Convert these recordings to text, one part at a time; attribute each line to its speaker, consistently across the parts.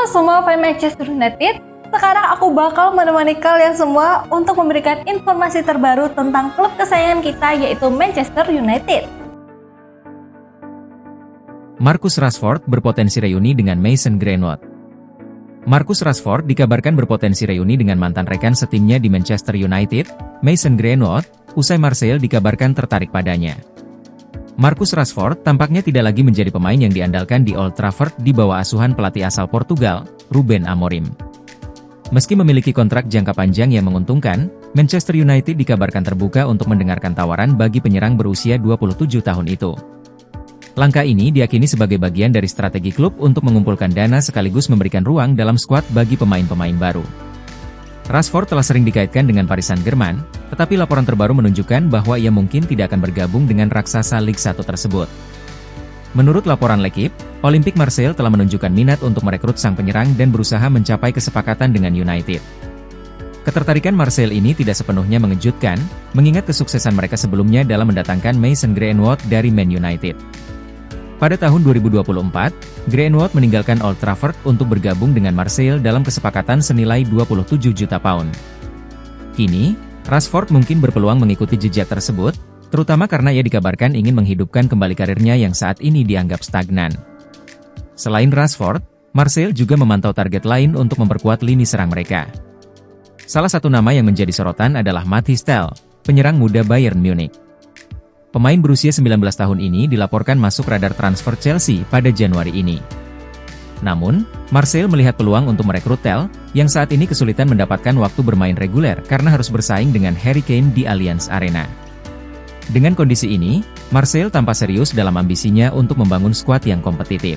Speaker 1: Halo semua fans Manchester United, sekarang aku bakal menemani kalian semua untuk memberikan informasi terbaru tentang klub kesayangan kita yaitu Manchester United.
Speaker 2: Marcus Rashford berpotensi reuni dengan Mason Greenwood. Marcus Rashford dikabarkan berpotensi reuni dengan mantan rekan setimnya di Manchester United, Mason Greenwood, usai Marseille dikabarkan tertarik padanya. Marcus Rashford tampaknya tidak lagi menjadi pemain yang diandalkan di Old Trafford di bawah asuhan pelatih asal Portugal, Ruben Amorim. Meski memiliki kontrak jangka panjang yang menguntungkan, Manchester United dikabarkan terbuka untuk mendengarkan tawaran bagi penyerang berusia 27 tahun itu. Langkah ini diakini sebagai bagian dari strategi klub untuk mengumpulkan dana sekaligus memberikan ruang dalam skuad bagi pemain-pemain baru. Rashford telah sering dikaitkan dengan Paris Saint-Germain, tetapi laporan terbaru menunjukkan bahwa ia mungkin tidak akan bergabung dengan raksasa Ligue 1 tersebut. Menurut laporan L'Équipe, Olympique Marseille telah menunjukkan minat untuk merekrut sang penyerang dan berusaha mencapai kesepakatan dengan United. Ketertarikan Marseille ini tidak sepenuhnya mengejutkan, mengingat kesuksesan mereka sebelumnya dalam mendatangkan Mason Greenwood dari Man United. Pada tahun 2024, Greenwood meninggalkan Old Trafford untuk bergabung dengan Marseille dalam kesepakatan senilai 27 juta pound. Kini, Rashford mungkin berpeluang mengikuti jejak tersebut, terutama karena ia dikabarkan ingin menghidupkan kembali karirnya yang saat ini dianggap stagnan. Selain Rashford, Marseille juga memantau target lain untuk memperkuat lini serang mereka. Salah satu nama yang menjadi sorotan adalah Mathys Tel, penyerang muda Bayern Munich. Pemain berusia 19 tahun ini dilaporkan masuk radar transfer Chelsea pada Januari ini. Namun, Marseille melihat peluang untuk merekrut Tel, yang saat ini kesulitan mendapatkan waktu bermain reguler karena harus bersaing dengan Harry Kane di Allianz Arena. Dengan kondisi ini, Marseille tampak serius dalam ambisinya untuk membangun skuad yang kompetitif.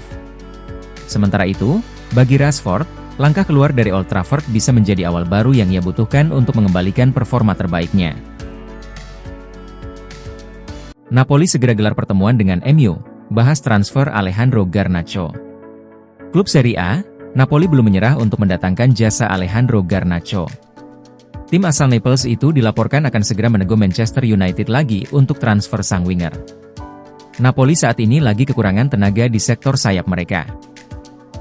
Speaker 2: Sementara itu, bagi Rashford, langkah keluar dari Old Trafford bisa menjadi awal baru yang ia butuhkan untuk mengembalikan performa terbaiknya. Napoli segera gelar pertemuan dengan MU, bahas transfer Alejandro Garnacho. Klub Serie A, Napoli belum menyerah untuk mendatangkan jasa Alejandro Garnacho. Tim asal Naples itu dilaporkan akan segera menego Manchester United lagi untuk transfer sang winger. Napoli saat ini lagi kekurangan tenaga di sektor sayap mereka.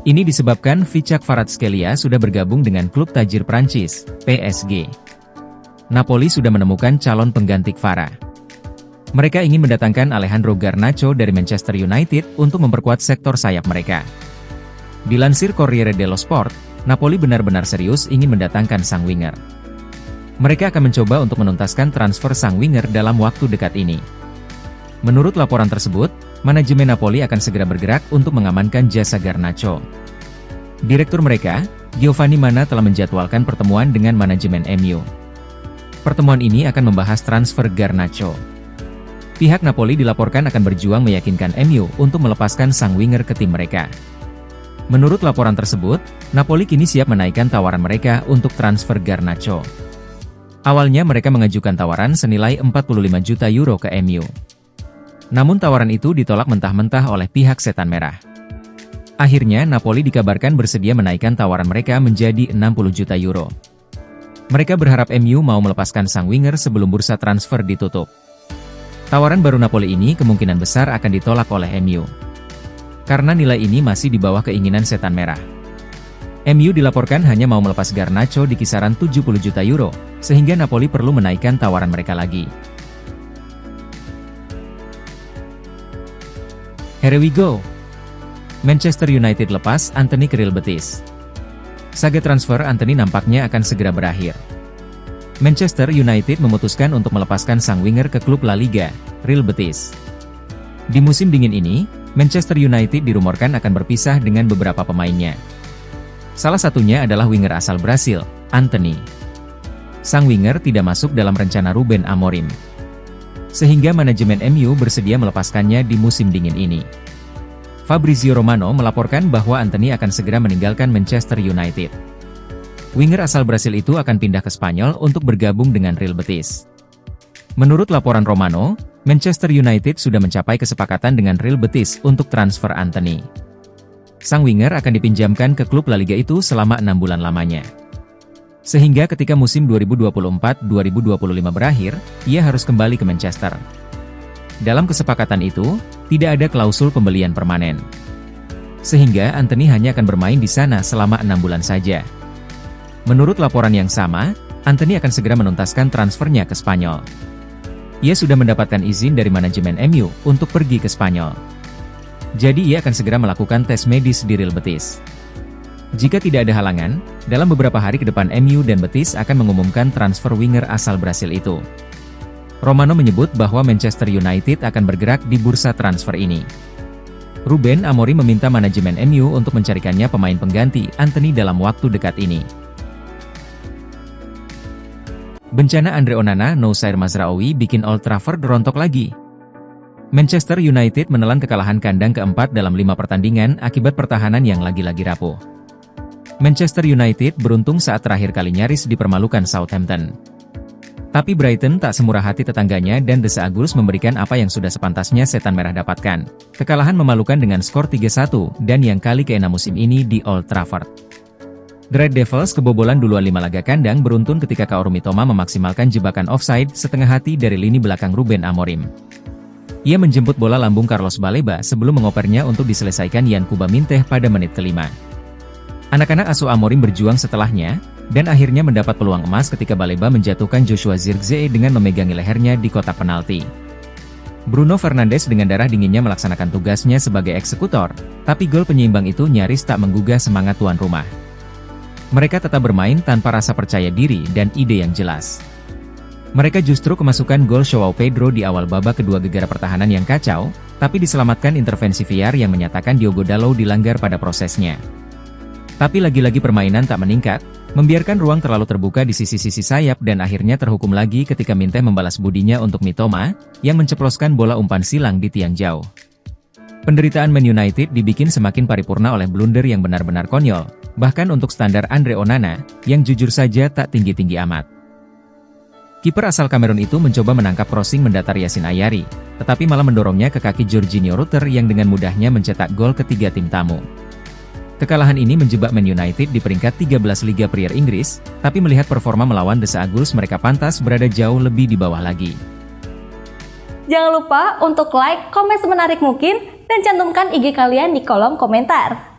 Speaker 2: Ini disebabkan Vichak Kvaratskhelia sudah bergabung dengan klub tajir Prancis, PSG. Napoli sudah menemukan calon pengganti Kvara. Mereka ingin mendatangkan Alejandro Garnacho dari Manchester United untuk memperkuat sektor sayap mereka. Dilansir Corriere dello Sport, Napoli benar-benar serius ingin mendatangkan sang winger. Mereka akan mencoba untuk menuntaskan transfer sang winger dalam waktu dekat ini. Menurut laporan tersebut, manajemen Napoli akan segera bergerak untuk mengamankan jasa Garnacho. Direktur mereka, Giovanni Manna telah menjadwalkan pertemuan dengan manajemen MU. Pertemuan ini akan membahas transfer Garnacho. Pihak Napoli dilaporkan akan berjuang meyakinkan MU untuk melepaskan sang winger ke tim mereka. Menurut laporan tersebut, Napoli kini siap menaikkan tawaran mereka untuk transfer Garnacho. Awalnya mereka mengajukan tawaran senilai 45 juta euro ke MU. Namun tawaran itu ditolak mentah-mentah oleh pihak Setan Merah. Akhirnya Napoli dikabarkan bersedia menaikkan tawaran mereka menjadi 60 juta euro. Mereka berharap MU mau melepaskan sang winger sebelum bursa transfer ditutup. Tawaran baru Napoli ini kemungkinan besar akan ditolak oleh MU. Karena nilai ini masih di bawah keinginan Setan Merah. MU dilaporkan hanya mau melepas Garnacho di kisaran 70 juta euro, sehingga Napoli perlu menaikkan tawaran mereka lagi. Here we go! Manchester United lepas Antony ke Real Betis. Saga transfer Antony nampaknya akan segera berakhir. Manchester United memutuskan untuk melepaskan sang winger ke klub La Liga, Real Betis. Di musim dingin ini, Manchester United dirumorkan akan berpisah dengan beberapa pemainnya. Salah satunya adalah winger asal Brasil, Antony. Sang winger tidak masuk dalam rencana Ruben Amorim. Sehingga manajemen MU bersedia melepaskannya di musim dingin ini. Fabrizio Romano melaporkan bahwa Antony akan segera meninggalkan Manchester United. Winger asal Brasil itu akan pindah ke Spanyol untuk bergabung dengan Real Betis. Menurut laporan Romano, Manchester United sudah mencapai kesepakatan dengan Real Betis untuk transfer Antony. Sang winger akan dipinjamkan ke klub La Liga itu selama 6 bulan lamanya. Sehingga ketika musim 2024-2025 berakhir, ia harus kembali ke Manchester. Dalam kesepakatan itu, tidak ada klausul pembelian permanen. sehingga Antony hanya akan bermain di sana selama 6 bulan saja. Menurut laporan yang sama, Antony akan segera menuntaskan transfernya ke Spanyol. Ia sudah mendapatkan izin dari manajemen MU untuk pergi ke Spanyol. Jadi ia akan segera melakukan tes medis di Real Betis. Jika tidak ada halangan, dalam beberapa hari ke depan MU dan Betis akan mengumumkan transfer winger asal Brasil itu. Romano menyebut bahwa Manchester United akan bergerak di bursa transfer ini. Ruben Amorim meminta manajemen MU untuk mencarikannya pemain pengganti Antony dalam waktu dekat ini. Bencana Andre Onana, Noussair Mazraoui bikin Old Trafford rontok lagi. Manchester United menelan kekalahan kandang keempat dalam 5 pertandingan akibat pertahanan yang lagi-lagi rapuh. Manchester United beruntung saat terakhir kali nyaris dipermalukan Southampton. Tapi Brighton tak semurah hati tetangganya dan The Seagulls memberikan apa yang sudah sepantasnya Setan Merah dapatkan. Kekalahan memalukan dengan skor 3-1 dan yang kali ke-6 musim ini di Old Trafford. The Red Devils kebobolan duluan 5 laga kandang beruntun ketika Kaoru Mitoma memaksimalkan jebakan offside setengah hati dari lini belakang Ruben Amorim. Ia menjemput bola lambung Carlos Baleba sebelum mengopernya untuk diselesaikan Yankuba Minteh pada menit ke-5. Anak-anak asuh Amorim berjuang setelahnya, dan akhirnya mendapat peluang emas ketika Baleba menjatuhkan Joshua Zirkzee dengan memegangi lehernya di kotak penalti. Bruno Fernandes dengan darah dinginnya melaksanakan tugasnya sebagai eksekutor, tapi gol penyeimbang itu nyaris tak menggugah semangat tuan rumah. Mereka tetap bermain tanpa rasa percaya diri dan ide yang jelas. Mereka justru kemasukan gol Joao Pedro di awal babak kedua gegara pertahanan yang kacau, tapi diselamatkan intervensi VAR yang menyatakan Diogo Dalot dilanggar pada prosesnya. Tapi lagi-lagi permainan tak meningkat, membiarkan ruang terlalu terbuka di sisi-sisi sayap dan akhirnya terhukum lagi ketika Minteh membalas budinya untuk Mitoma, yang menceploskan bola umpan silang di tiang jauh. Penderitaan Man United dibikin semakin paripurna oleh blunder yang benar-benar konyol, bahkan untuk standar Andre Onana, yang jujur saja tak tinggi-tinggi amat. Kiper asal Kamerun itu mencoba menangkap crossing mendatar Yacine Ayari, tetapi malah mendorongnya ke kaki Jorginho Rutter yang dengan mudahnya mencetak gol ketiga tim tamu. Kekalahan ini menjebak Man United di peringkat 13 Liga Premier Inggris, tapi melihat performa melawan The Seagulls mereka pantas berada jauh lebih di bawah lagi.
Speaker 1: Jangan lupa untuk like, komen semenarik mungkin, dan cantumkan IG kalian di kolom komentar.